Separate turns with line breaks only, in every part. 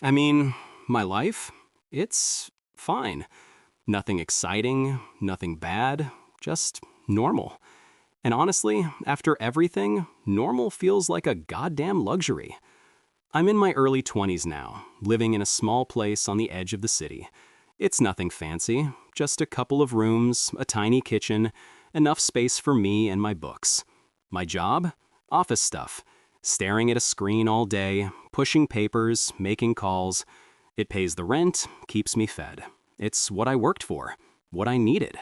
I mean, my life? It's fine. Nothing exciting, nothing bad, just normal. And honestly, after everything, normal feels like a goddamn luxury. I'm in my early 20s now, living in a small place on the edge of the city. It's nothing fancy, just a couple of rooms, a tiny kitchen, enough space for me and my books. My job? Office stuff. Staring at a screen all day, pushing papers, making calls. It pays the rent, keeps me fed. It's what I worked for, what I needed.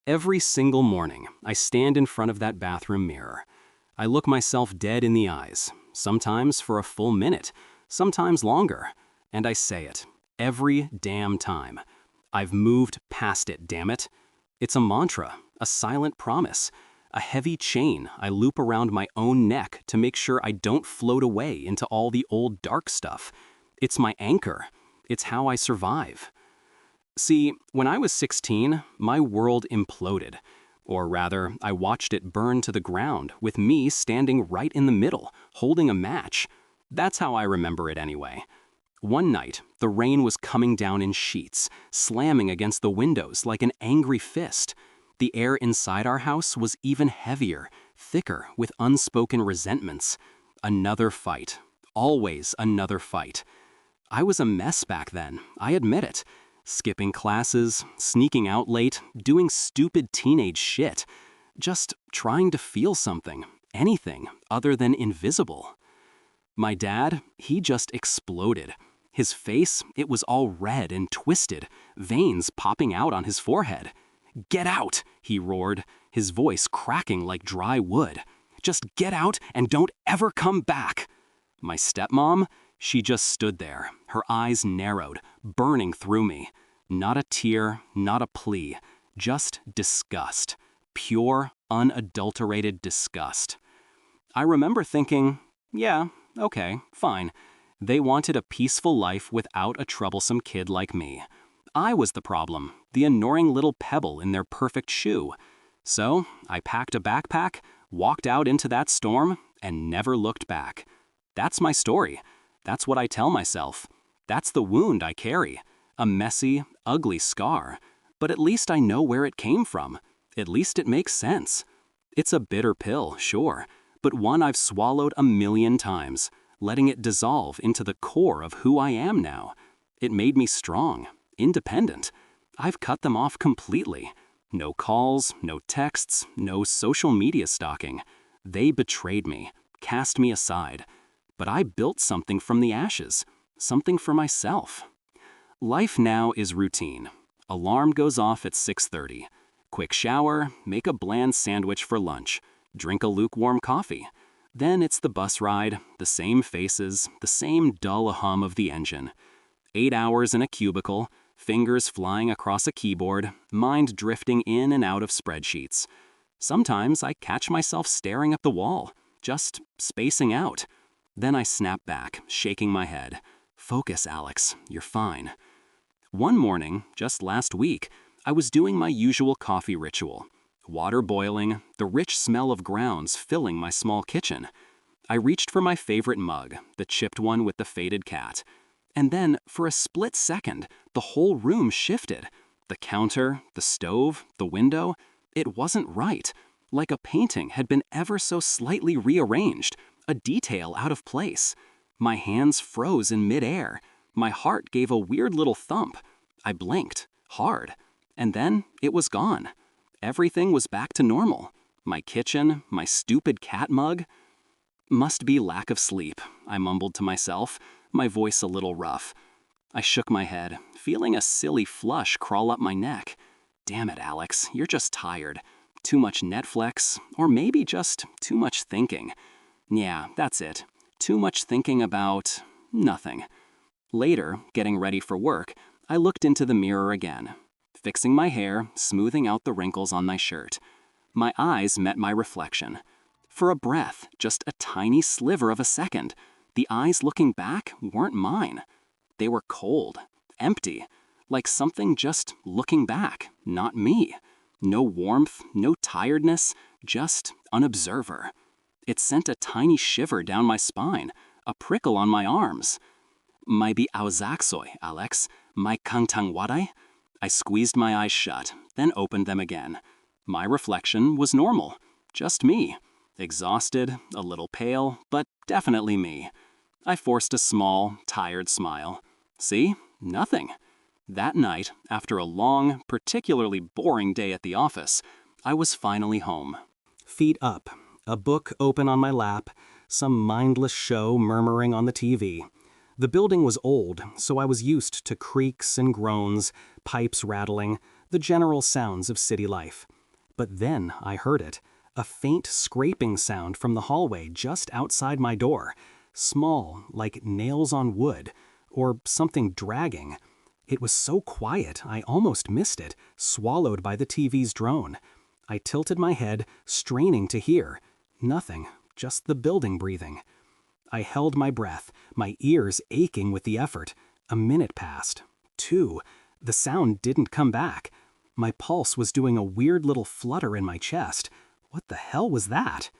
Every single morning, I stand in front of that bathroom mirror. I look myself dead in the eyes, sometimes for a full minute, sometimes longer, and I say it, every damn time. I've moved past it, damn it. It's a mantra, a silent promise, a heavy chain I loop around my own neck to make sure I don't float away into all the old dark stuff. It's my anchor. It's how I survive. See, when I was 16, my world imploded. Or rather, I watched it burn to the ground with me standing right in the middle, holding a match. That's how I remember it anyway. One night, the rain was coming down in sheets, slamming against the windows like an angry fist. The air inside our house was even heavier, thicker with unspoken resentments. Another fight. Always another fight. I was a mess back then, I admit it. Skipping classes, sneaking out late, doing stupid teenage shit. Just trying to feel something, anything other than invisible. My dad, he just exploded. His face, it was all red and twisted, veins popping out on his forehead. "Get out!" he roared, his voice cracking like dry wood. "Just get out and don't ever come back!" My stepmom, she just stood there, her eyes narrowed, burning through me. Not a tear, not a plea, just disgust. Pure, unadulterated disgust. I remember thinking, yeah, okay, fine. They wanted a peaceful life without a troublesome kid like me. I was the problem, the annoying little pebble in their perfect shoe. So I packed a backpack, walked out into that storm, and never looked back. That's my story. That's what I tell myself. That's the wound I carry. A messy, ugly scar. But at least I know where it came from. At least it makes sense. It's a bitter pill, sure, but one I've swallowed a million times, letting it dissolve into the core of who I am now. It made me strong, independent. I've cut them off completely. No calls, no texts, no social media stalking. They betrayed me, cast me aside. But I built something from the ashes, something for myself. Life now is routine. Alarm goes off at 6:30. Quick shower, make a bland sandwich for lunch, drink a lukewarm coffee. Then it's the bus ride, the same faces, the same dull hum of the engine. 8 hours in a cubicle, fingers flying across a keyboard, mind drifting in and out of spreadsheets. Sometimes I catch myself staring at the wall, just spacing out. Then I snap back, shaking my head. Focus, Alex, you're fine. One morning, just last week, I was doing my usual coffee ritual. Water boiling, the rich smell of grounds filling my small kitchen. I reached for my favorite mug, the chipped one with the faded cat. And then, for a split second, the whole room shifted. The counter, the stove, the window. It wasn't right. Like a painting had been ever so slightly rearranged, a detail out of place. My hands froze in midair. My heart gave a weird little thump. I blinked, hard. And then it was gone. Everything was back to normal. My kitchen, my stupid cat mug. Must be lack of sleep, I mumbled to myself, my voice a little rough. I shook my head, feeling a silly flush crawl up my neck. Damn it, Alex, you're just tired. Too much Netflix, or maybe just too much thinking. Yeah, that's it. Too much thinking about nothing. Later, getting ready for work, I looked into the mirror again, fixing my hair, smoothing out the wrinkles on my shirt. My eyes met my reflection. For a breath, just a tiny sliver of a second, the eyes looking back weren't mine. They were cold, empty, like something just looking back, not me. No warmth, no tiredness, just an observer. It sent a tiny shiver down my spine, a prickle on my arms. Mai bi aozaksoi, Alex. Mai kangtang wadai? I squeezed my eyes shut, then opened them again. My reflection was normal. Just me. Exhausted, a little pale, but definitely me. I forced a small, tired smile. See? Nothing. That night, after a long, particularly boring day at the office, I was finally home. Feet up, a book open on my lap, some mindless show murmuring on the TV. The building was old, so I was used to creaks and groans, pipes rattling, the general sounds of city life. But then I heard it, a faint scraping sound from the hallway just outside my door, small, like nails on wood, or something dragging. It was so quiet I almost missed it, swallowed by the TV's drone. I tilted my head, straining to hear. Nothing, just the building breathing. I held my breath, my ears aching with the effort. A minute passed. 2. The sound didn't come back. My pulse was doing a weird little flutter in my chest. What the hell was that?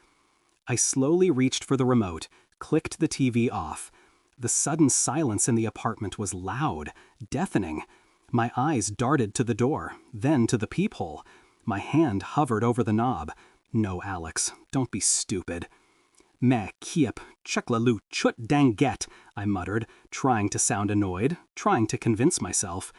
I slowly reached for the remote, clicked the TV off. The sudden silence in the apartment was loud, deafening. My eyes darted to the door, then to the peephole. My hand hovered over the knob. No, Alex, don't be stupid. Me kiep chuklalu chut danget, I muttered, trying to sound annoyed, trying to convince myself.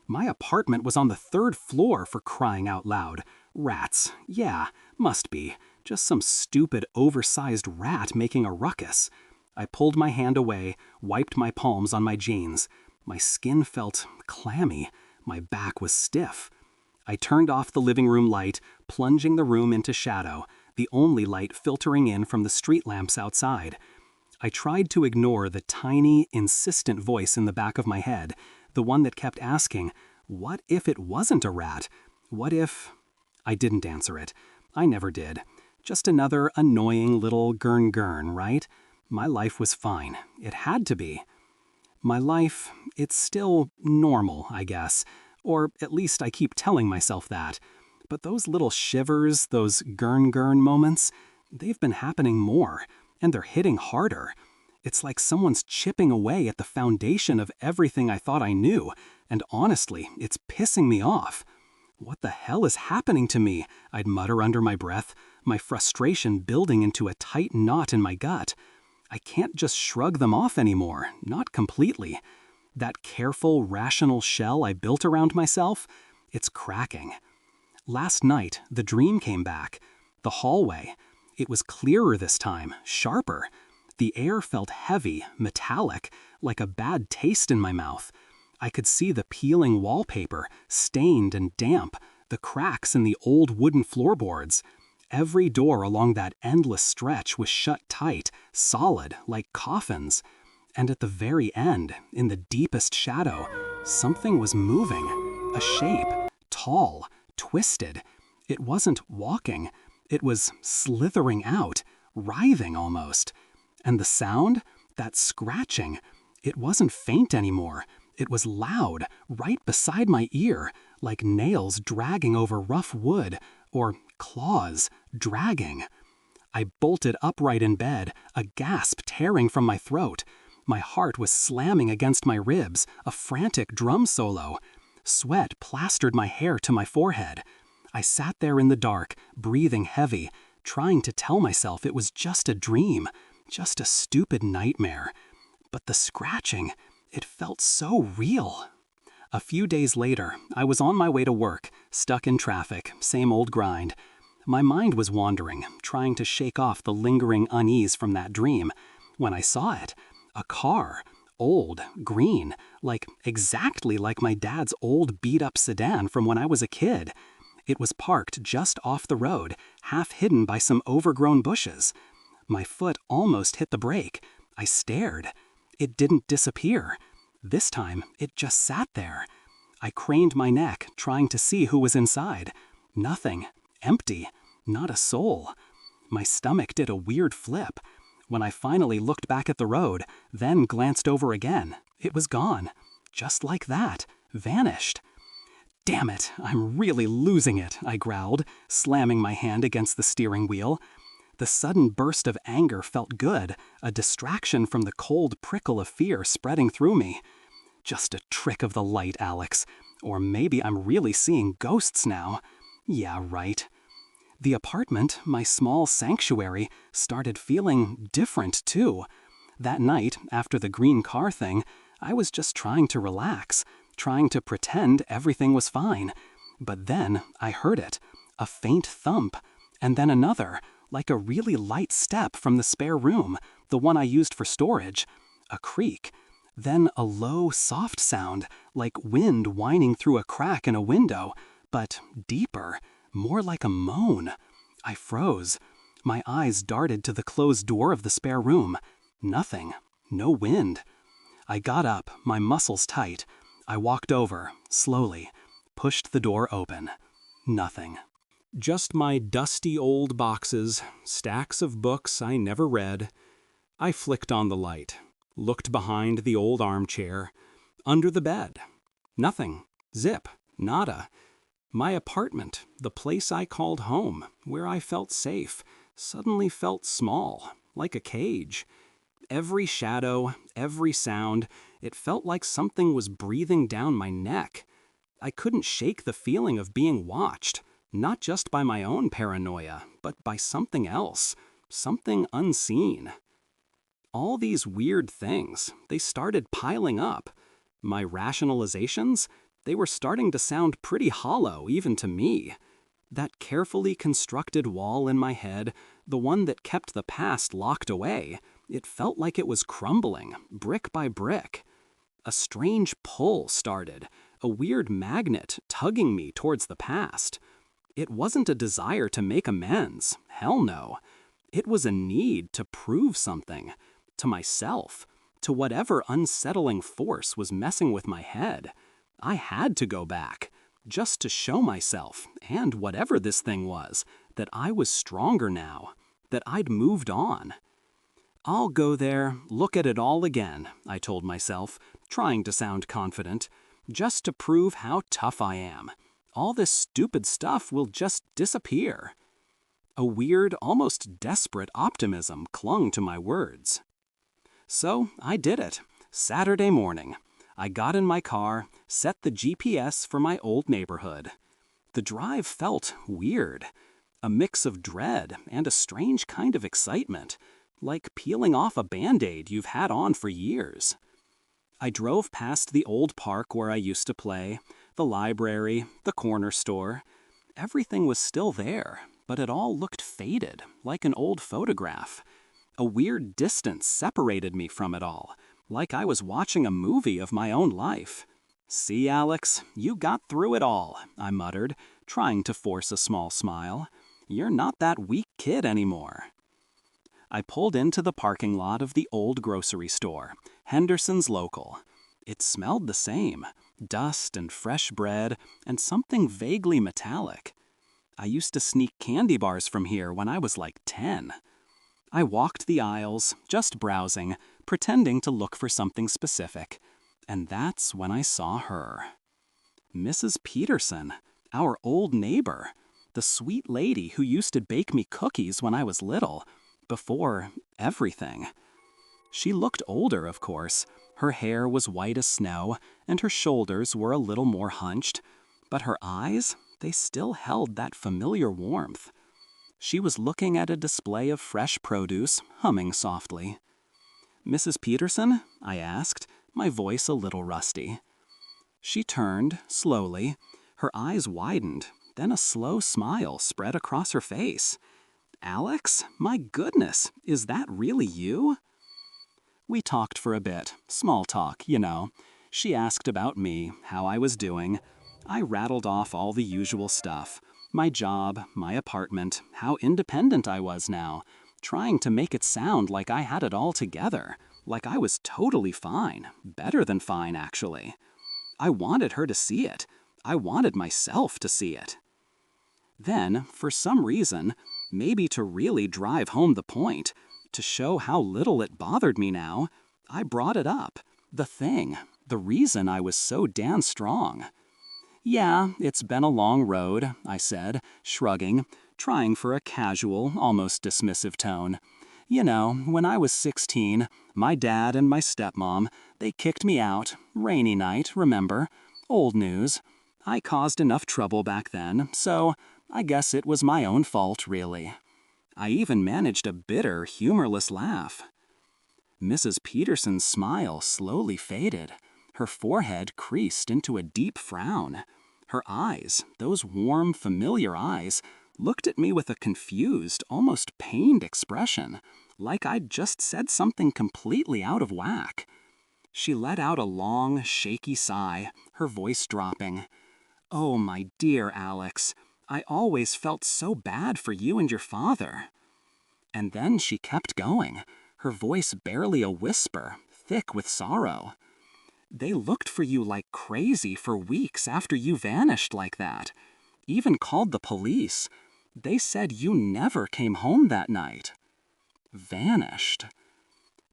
My apartment was on the 3rd floor, for crying out loud. Rats, yeah, must be. Just some stupid, oversized rat making a ruckus. I pulled my hand away, wiped my palms on my jeans. My skin felt clammy. My back was stiff. I turned off the living room light, plunging the room into shadow, the only light filtering in from the street lamps outside. I tried to ignore the tiny, insistent voice in the back of my head, the one that kept asking, what if it wasn't a rat? What if... I didn't answer it. I never did. Just another annoying little gurn, right? My life was fine. It had to be. My life, it's still normal, I guess. Or at least I keep telling myself that. But those little shivers, those gurn moments, they've been happening more, and they're hitting harder. It's like someone's chipping away at the foundation of everything I thought I knew, and honestly, it's pissing me off. What the hell is happening to me? I'd mutter under my breath, my frustration building into a tight knot in my gut. I can't just shrug them off anymore, not completely. That careful, rational shell I built around myself, it's cracking. Last night, the dream came back. The hallway. It was clearer this time, sharper. The air felt heavy, metallic, like a bad taste in my mouth. I could see the peeling wallpaper, stained and damp, the cracks in the old wooden floorboards. Every door along that endless stretch was shut tight, solid, like coffins. And at the very end, in the deepest shadow, something was moving. A shape, tall, twisted. It wasn't walking. It was slithering out, writhing almost. And the sound, that scratching, it wasn't faint anymore. It was loud, right beside my ear, like nails dragging over rough wood, or claws dragging. I bolted upright in bed, a gasp tearing from my throat. My heart was slamming against my ribs, a frantic drum solo. Sweat plastered my hair to my forehead. I sat there in the dark, breathing heavy, trying to tell myself it was just a dream, just a stupid nightmare. But the scratching, it felt so real. A few days later, I was on my way to work, stuck in traffic, same old grind. My mind was wandering, trying to shake off the lingering unease from that dream, when I saw it. A car, old, green, exactly like my dad's old beat-up sedan from when I was a kid. It was parked just off the road, half hidden by some overgrown bushes. My foot almost hit the brake. I stared. It didn't disappear. This time, it just sat there. I craned my neck, trying to see who was inside. Nothing. Empty. Not a soul. My stomach did a weird flip. When I finally looked back at the road, then glanced over again, it was gone. Just like that. Vanished. Damn it, I'm really losing it, I growled, slamming my hand against the steering wheel. The sudden burst of anger felt good, a distraction from the cold prickle of fear spreading through me. Just a trick of the light, Alex. Or maybe I'm really seeing ghosts now. Yeah, right. The apartment, my small sanctuary, started feeling different too. That night, after the green car thing, I was just trying to relax, trying to pretend everything was fine. But then I heard it, a faint thump, and then another, like a really light step from the spare room, the one I used for storage, a creak, then a low, soft sound, like wind whining through a crack in a window, but deeper, more like a moan. I froze. My eyes darted to the closed door of the spare room. Nothing. No wind. I got up, my muscles tight. I walked over, slowly, pushed the door open. Nothing. Just my dusty old boxes, stacks of books I never read. I flicked on the light, looked behind the old armchair, under the bed. Nothing. Zip. Nada. My apartment, the place I called home, where I felt safe, suddenly felt small, like a cage. Every shadow, every sound, it felt like something was breathing down my neck. I couldn't shake the feeling of being watched, not just by my own paranoia, but by something else, something unseen. All these weird things, they started piling up. My rationalizations, they were starting to sound pretty hollow even to me. That carefully constructed wall in my head, the one that kept the past locked away, it felt like it was crumbling, brick by brick. A strange pull started, a weird magnet tugging me towards the past. It wasn't a desire to make amends, hell no. It was a need to prove something, to myself, to whatever unsettling force was messing with my head. I had to go back, just to show myself, and whatever this thing was, that I was stronger now, that I'd moved on. I'll go there, look at it all again, I told myself, trying to sound confident, just to prove how tough I am. All this stupid stuff will just disappear. A weird, almost desperate optimism clung to my words. So I did it. Saturday morning. I got in my car, set the GPS for my old neighborhood. The drive felt weird. A mix of dread and a strange kind of excitement, like peeling off a Band-Aid you've had on for years. I drove past the old park where I used to play, the library, the corner store. Everything was still there, but it all looked faded, like an old photograph. A weird distance separated me from it all, like I was watching a movie of my own life. "See, Alex, you got through it all," I muttered, trying to force a small smile. "You're not that weak kid anymore." I pulled into the parking lot of the old grocery store, Henderson's Local. It smelled the same, dust and fresh bread and something vaguely metallic. I used to sneak candy bars from here when I was like 10. I walked the aisles, just browsing, pretending to look for something specific. And that's when I saw her. Mrs. Peterson, our old neighbor, the sweet lady who used to bake me cookies when I was little, before everything. She looked older, of course. Her hair was white as snow, and her shoulders were a little more hunched. But her eyes, they still held that familiar warmth. She was looking at a display of fresh produce, humming softly. "Mrs. Peterson?" I asked, my voice a little rusty. She turned, slowly. Her eyes widened, then a slow smile spread across her face. "Alex? My goodness, is that really you?" We talked for a bit, small talk, you know. She asked about me, how I was doing. I rattled off all the usual stuff. My job, my apartment, how independent I was now, trying to make it sound like I had it all together, like I was totally fine, better than fine, actually. I wanted her to see it. I wanted myself to see it. Then, for some reason, maybe to really drive home the point, to show how little it bothered me now, I brought it up. The thing, the reason I was so damn strong. "Yeah, it's been a long road," I said, shrugging, trying for a casual, almost dismissive tone. You know, when I was 16, my dad and my stepmom, they kicked me out. Rainy night, remember? Old news. I caused enough trouble back then, so I guess it was my own fault, really. I even managed a bitter, humorless laugh. Mrs. Peterson's smile slowly faded. Her forehead creased into a deep frown. Her eyes, those warm, familiar eyes, looked at me with a confused, almost pained expression, like I'd just said something completely out of whack. She let out a long, shaky sigh, her voice dropping. "Oh, my dear Alex, I always felt so bad for you and your father." And then she kept going, her voice barely a whisper, thick with sorrow. "They looked for you like crazy for weeks after you vanished like that. Even called the police. They said you never came home that night." Vanished.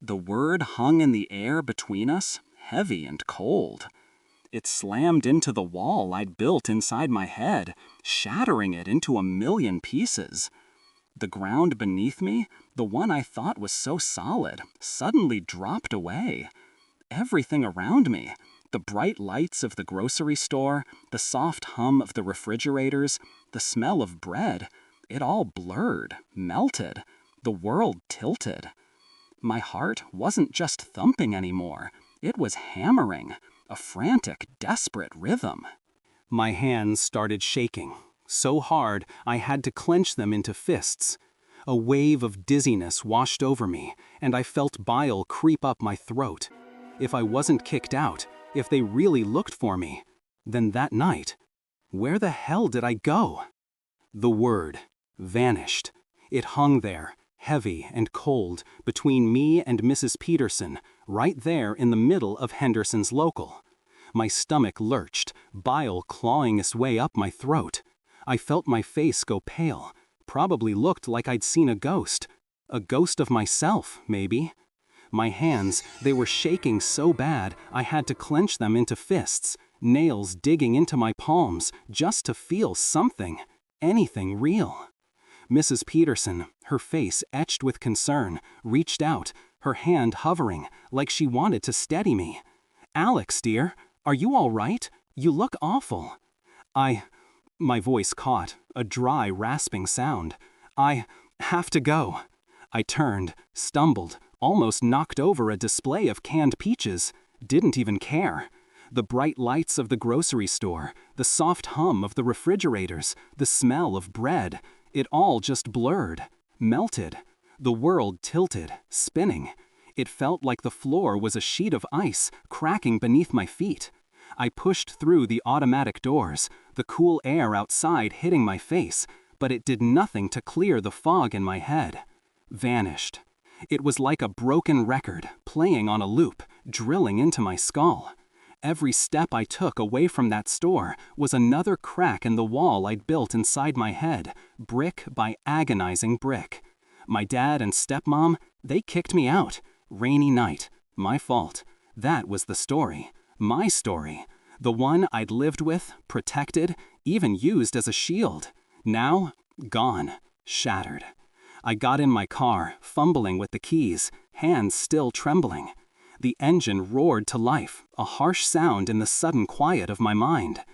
The word hung in the air between us, heavy and cold. It slammed into the wall I'd built inside my head, shattering it into a million pieces. The ground beneath me, the one I thought was so solid, suddenly dropped away. Everything around me, the bright lights of the grocery store, the soft hum of the refrigerators, the smell of bread, it all blurred, melted. The world tilted. My heart wasn't just thumping anymore. It was hammering, a frantic, desperate rhythm. My hands started shaking, so hard I had to clench them into fists. A wave of dizziness washed over me, and I felt bile creep up my throat. If I wasn't kicked out, if they really looked for me, then that night, where the hell did I go? The word, vanished. It hung there, heavy and cold, between me and Mrs. Peterson, right there in the middle of Henderson's local. My stomach lurched, bile clawing its way up my throat. I felt my face go pale, probably looked like I'd seen a ghost of myself, maybe. My hands, they were shaking so bad I had to clench them into fists, nails digging into my palms just to feel something, anything real. Mrs. Peterson, her face etched with concern, reached out, her hand hovering, like she wanted to steady me. "Alex, dear, are you all right? You look awful." My voice caught, a dry, rasping sound. "I have to go." I turned, stumbled, almost knocked over a display of canned peaches, didn't even care. The bright lights of the grocery store, the soft hum of the refrigerators, the smell of bread, it all just blurred, melted. The world tilted, spinning. It felt like the floor was a sheet of ice cracking beneath my feet. I pushed through the automatic doors, the cool air outside hitting my face, but it did nothing to clear the fog in my head. Vanished. It was like a broken record, playing on a loop, drilling into my skull. Every step I took away from that store was another crack in the wall I'd built inside my head, brick by agonizing brick. My dad and stepmom, they kicked me out. Rainy night. My fault. That was the story. My story. The one I'd lived with, protected, even used as a shield. Now, gone. Shattered. I got in my car, fumbling with the keys, hands still trembling. The engine roared to life, a harsh sound in the sudden quiet of my mind.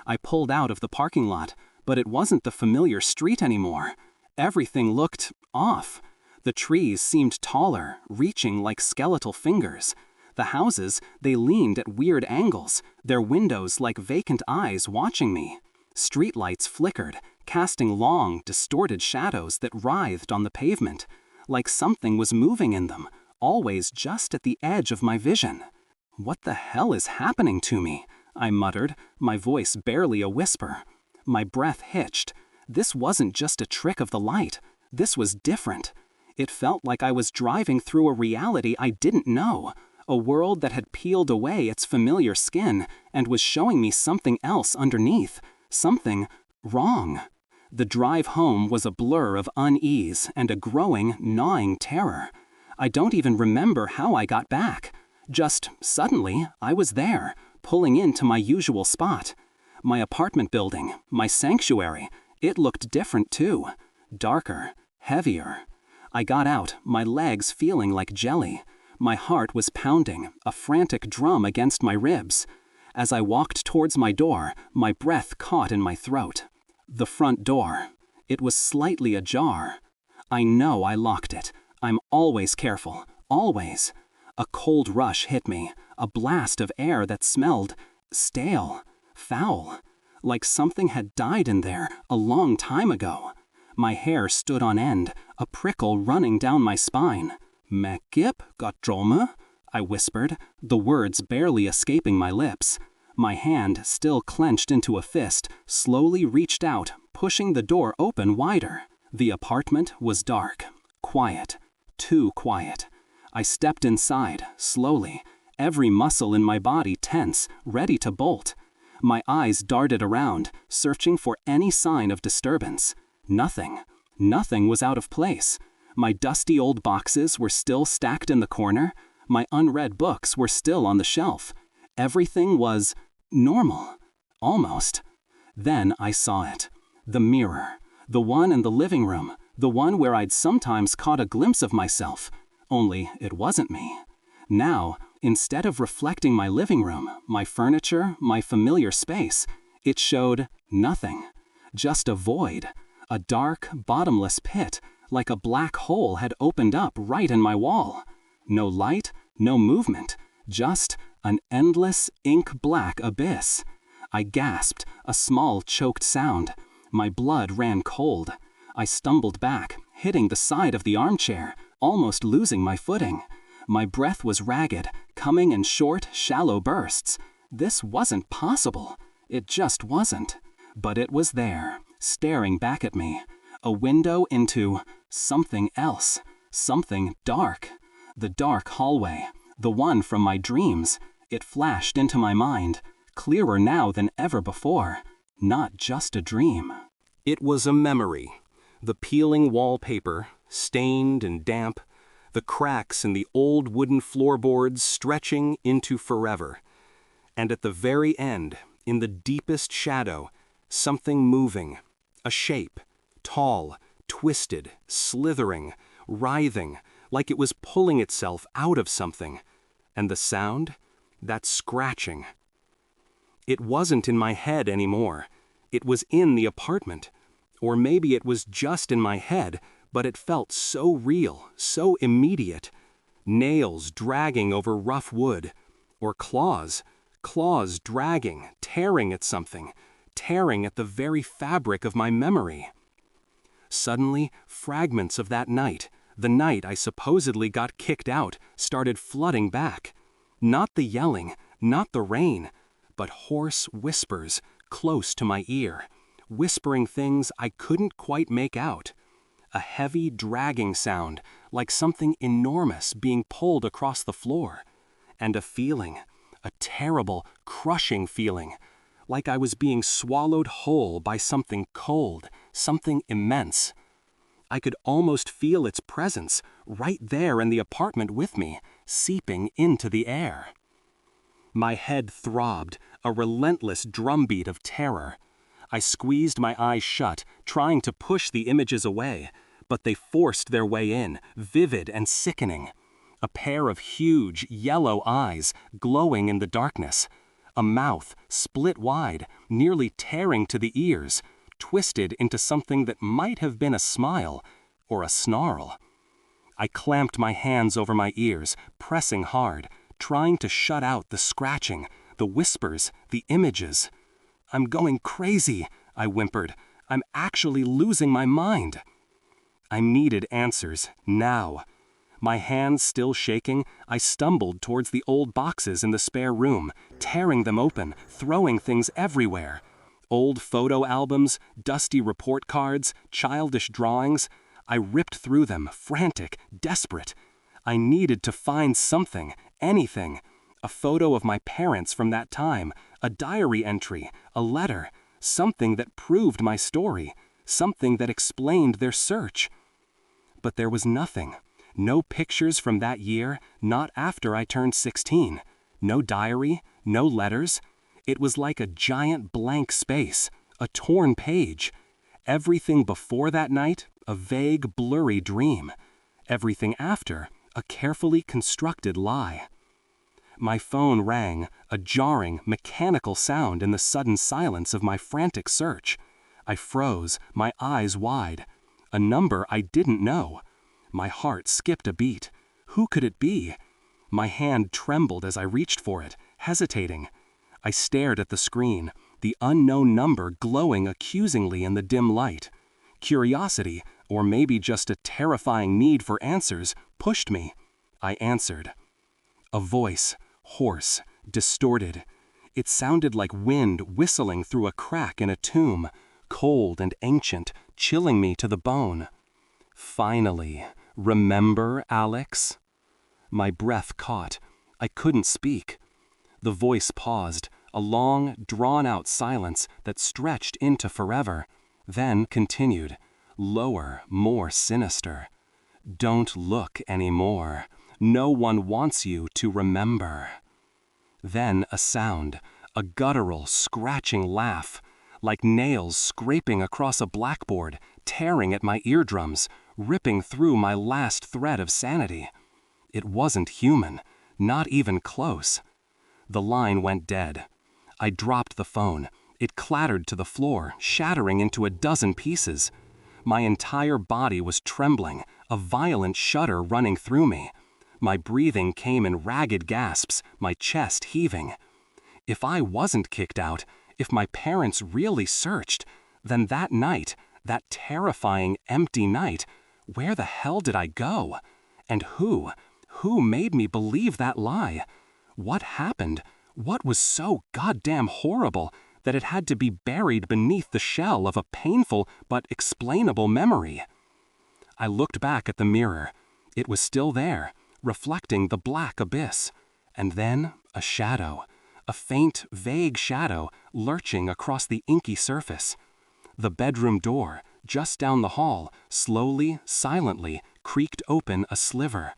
I pulled out of the parking lot, but it wasn't the familiar street anymore. Everything looked off. The trees seemed taller, reaching like skeletal fingers. The houses, they leaned at weird angles, their windows like vacant eyes watching me. Streetlights flickered, casting long, distorted shadows that writhed on the pavement, like something was moving in them, always just at the edge of my vision. "What the hell is happening to me?" I muttered, my voice barely a whisper. My breath hitched. This wasn't just a trick of the light. This was different. It felt like I was driving through a reality I didn't know, a world that had peeled away its familiar skin and was showing me something else underneath, something wrong. The drive home was a blur of unease and a growing, gnawing terror. I don't even remember how I got back. Just suddenly, I was there, pulling into my usual spot. My apartment building, my sanctuary, it looked different too. darker, heavier. I got out, my legs feeling like jelly. My heart was pounding, a frantic drum against my ribs. As I walked towards my door, my breath caught in my throat. The front door. It was slightly ajar. I know I locked it. I'm always careful, always. A cold rush hit me, a blast of air that smelled stale, foul, like something had died in there a long time ago. My hair stood on end, a prickle running down my spine. "Mekip Gottrome?" I whispered, the words barely escaping my lips. My hand, still clenched into a fist, slowly reached out, pushing the door open wider. The apartment was dark, quiet, too quiet. I stepped inside, slowly, every muscle in my body tense, ready to bolt. My eyes darted around, searching for any sign of disturbance. Nothing. Nothing was out of place. My dusty old boxes were still stacked in the corner. My unread books were still on the shelf. Everything was normal. Almost. Then I saw it. The mirror. The one in the living room. The one where I'd sometimes caught a glimpse of myself. Only it wasn't me. Now, instead of reflecting my living room, my furniture, my familiar space, it showed nothing. Just a void. A dark, bottomless pit, like a black hole had opened up right in my wall. No light, no movement, just an endless, ink-black abyss. I gasped, a small, choked sound. My blood ran cold. I stumbled back, hitting the side of the armchair, almost losing my footing. My breath was ragged, coming in short, shallow bursts. This wasn't possible. It just wasn't. But it was there, staring back at me. A window into something else, something dark. The dark hallway, the one from my dreams. It flashed into my mind, clearer now than ever before. Not just a dream. It was a memory. The peeling wallpaper, stained and damp, the cracks in the old wooden floorboards stretching into forever. And at the very end, in the deepest shadow, something moving, a shape, tall, twisted, slithering, writhing, like it was pulling itself out of something. And the sound? That scratching. It wasn't in my head anymore. It was in the apartment. Or maybe it was just in my head, but it felt so real, so immediate. Nails dragging over rough wood. Or claws dragging, tearing at something, tearing at the very fabric of my memory. Suddenly, fragments of that night, the night I supposedly got kicked out, started flooding back. Not the yelling, not the rain, but hoarse whispers close to my ear, whispering things I couldn't quite make out. A heavy, dragging sound, like something enormous being pulled across the floor. And a feeling, a terrible, crushing feeling, like I was being swallowed whole by something cold, something immense. I could almost feel its presence, right there in the apartment with me, seeping into the air. My head throbbed, a relentless drumbeat of terror. I squeezed my eyes shut, trying to push the images away, but they forced their way in, vivid and sickening. A pair of huge, yellow eyes, glowing in the darkness. A mouth, split wide, nearly tearing to the ears, twisted into something that might have been a smile or a snarl. I clamped my hands over my ears, pressing hard, trying to shut out the scratching, the whispers, the images. "I'm going crazy," I whimpered. "I'm actually losing my mind." I needed answers, now. My hands still shaking, I stumbled towards the old boxes in the spare room, tearing them open, throwing things everywhere. Old photo albums, dusty report cards, childish drawings. I ripped through them, frantic, desperate. I needed to find something, anything. A photo of my parents from that time, a diary entry, a letter, something that proved my story, something that explained their search. But there was nothing. No pictures from that year, not after I turned 16. No diary, no letters. It was like a giant blank space, a torn page. Everything before that night, a vague, blurry dream. Everything after, a carefully constructed lie. My phone rang, a jarring, mechanical sound in the sudden silence of my frantic search. I froze, my eyes wide. A number I didn't know. My heart skipped a beat. Who could it be? My hand trembled as I reached for it, hesitating. I stared at the screen, the unknown number glowing accusingly in the dim light. Curiosity, or maybe just a terrifying need for answers, pushed me. I answered. A voice, hoarse, distorted. It sounded like wind whistling through a crack in a tomb, cold and ancient, chilling me to the bone. Finally, remember, Alex? My breath caught. I couldn't speak. The voice paused, a long, drawn-out silence that stretched into forever, then continued, lower, more sinister. Don't look anymore. No one wants you to remember. Then a sound, a guttural, scratching laugh, like nails scraping across a blackboard, tearing at my eardrums, ripping through my last thread of sanity. It wasn't human, not even close. The line went dead. I dropped the phone. It clattered to the floor, shattering into a dozen pieces. My entire body was trembling, a violent shudder running through me. My breathing came in ragged gasps, my chest heaving. If I wasn't kicked out, if my parents really searched, then that night, that terrifying, empty night, where the hell did I go? And who made me believe that lie? What happened? What was so goddamn horrible that it had to be buried beneath the shell of a painful but explainable memory? I looked back at the mirror. It was still there, reflecting the black abyss. And then a shadow, a faint, vague shadow lurching across the inky surface. The bedroom door, just down the hall, slowly, silently, creaked open a sliver.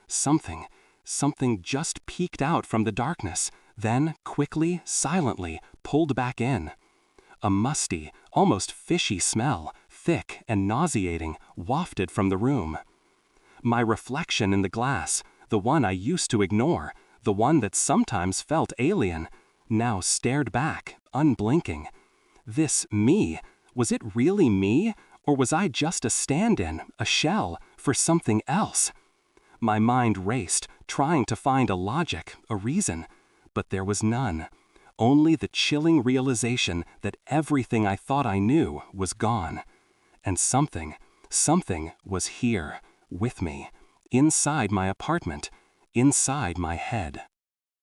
Something just peeked out from the darkness, then, quickly, silently, pulled back in. A musty, almost fishy smell, thick and nauseating, wafted from the room. My reflection in the glass, the one I used to ignore, the one that sometimes felt alien, now stared back, unblinking. This me, was it really me, or was I just a stand-in, a shell, for something else? My mind raced, trying to find a logic, a reason, but there was none. Only the chilling realization that everything I thought I knew was gone. And something was here, with me, inside my apartment, inside my head.